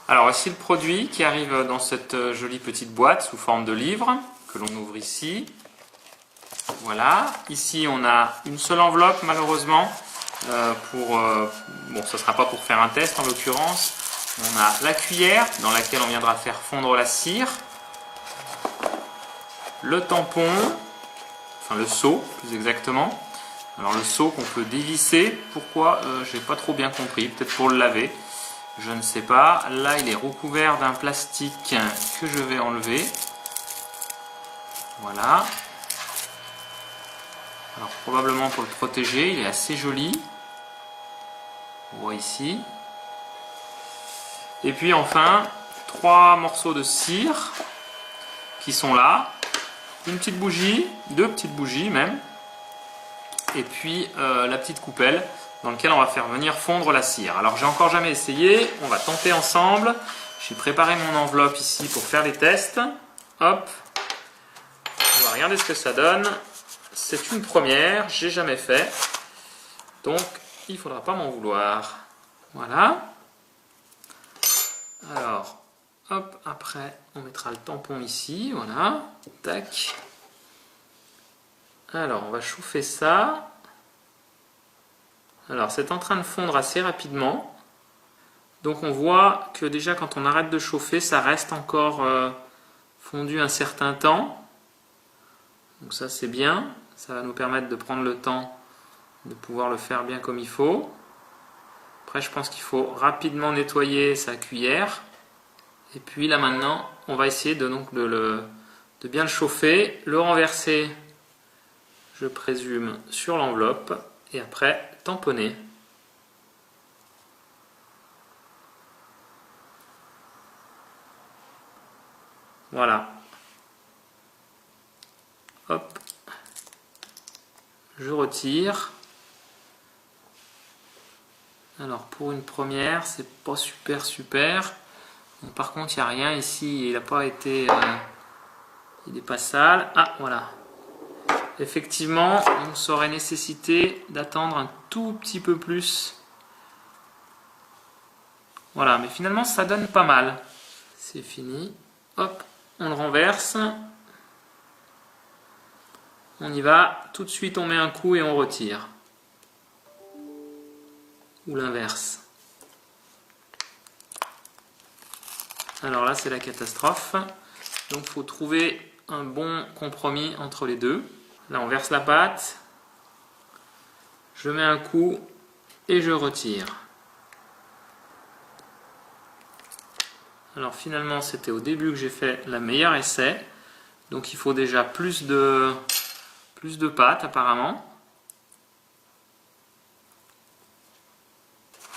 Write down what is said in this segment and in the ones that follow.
Alors voici le produit qui arrive dans cette jolie petite boîte sous forme de livre que l'on ouvre ici. Voilà, ici on a une seule enveloppe malheureusement. Bon, ce ne sera pas pour faire un test en l'occurrence. On a la cuillère dans laquelle on viendra faire fondre la cire. Le tampon, enfin le seau plus exactement. Alors le seau qu'on peut dévisser, pourquoi j'ai pas trop bien compris, peut-être pour le laver, je ne sais pas. Là il est recouvert d'un plastique que je vais enlever. Voilà. Alors probablement pour le protéger, il est assez joli. On voit ici. Et puis enfin, 3 morceaux de cire qui sont là. Une petite bougie, 2 petites bougies même. Et puis la petite coupelle dans laquelle on va faire venir fondre la cire. Alors j'ai encore jamais essayé, on va tenter ensemble. J'ai préparé mon enveloppe ici pour faire les tests. Hop, on va regarder ce que ça donne. C'est une première, j'ai jamais fait. Donc il ne faudra pas m'en vouloir. Voilà. Alors, hop, après on mettra le tampon ici, voilà. Tac. Alors, on va chauffer ça. Alors, c'est en train de fondre assez rapidement. Donc, on voit que déjà, quand on arrête de chauffer, ça reste encore fondu un certain temps. Donc, ça, c'est bien. Ça va nous permettre de prendre le temps de pouvoir le faire bien comme il faut. Après, je pense qu'il faut rapidement nettoyer sa cuillère. Et puis, là, maintenant, on va essayer de bien le chauffer, le renverser, je présume, sur l'enveloppe et après tamponner. Voilà. Hop. Je retire. Alors pour une première, c'est pas super. Bon, par contre, il n'y a rien ici, il n'a pas été... il n'est pas sale. Ah, voilà. Effectivement, donc, ça aurait nécessité d'attendre un tout petit peu plus. Voilà, mais finalement, ça donne pas mal. C'est fini. Hop, on le renverse. On y va. Tout de suite, on met un coup et on retire. Ou l'inverse. Alors là, c'est la catastrophe. Donc, il faut trouver un bon compromis entre les deux. Là, on verse la pâte. Je mets un coup et je retire. Alors finalement, c'était au début que j'ai fait le meilleur essai. Donc, il faut déjà plus de pâte apparemment.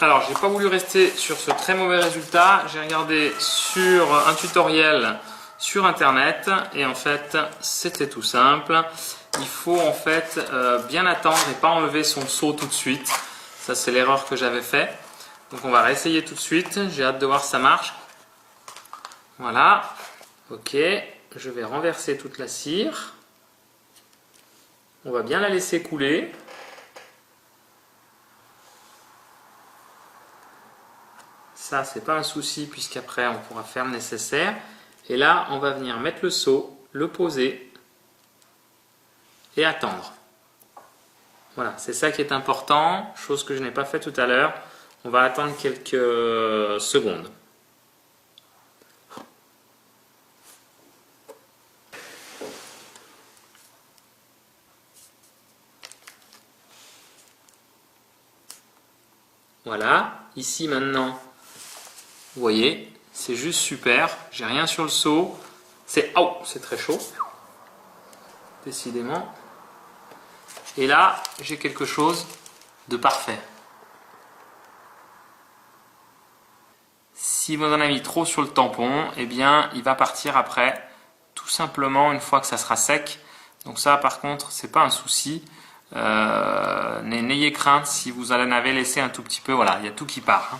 Alors, j'ai pas voulu rester sur ce très mauvais résultat. J'ai regardé sur un tutoriel sur internet et en fait, c'était tout simple. Il faut en fait bien attendre et pas enlever son seau tout de suite. Ça, c'est l'erreur que j'avais fait. Donc, on va réessayer tout de suite. J'ai hâte de voir si ça marche. Voilà. Ok. Je vais renverser toute la cire. On va bien la laisser couler. Ça, c'est pas un souci puisqu'après, on pourra faire le nécessaire. Et là, on va venir mettre le seau, le poser et attendre. Voilà, c'est ça qui est important, chose que je n'ai pas fait tout à l'heure. On va attendre quelques secondes. Voilà, ici maintenant, vous voyez, c'est juste super. J'ai rien sur le seau. C'est très chaud. Décidément. Et là, j'ai quelque chose de parfait. Si vous en avez mis trop sur le tampon, eh bien, il va partir après, tout simplement une fois que ça sera sec. Donc ça, par contre, c'est pas un souci. N'ayez crainte si vous en avez laissé un tout petit peu. Voilà, il y a tout qui part.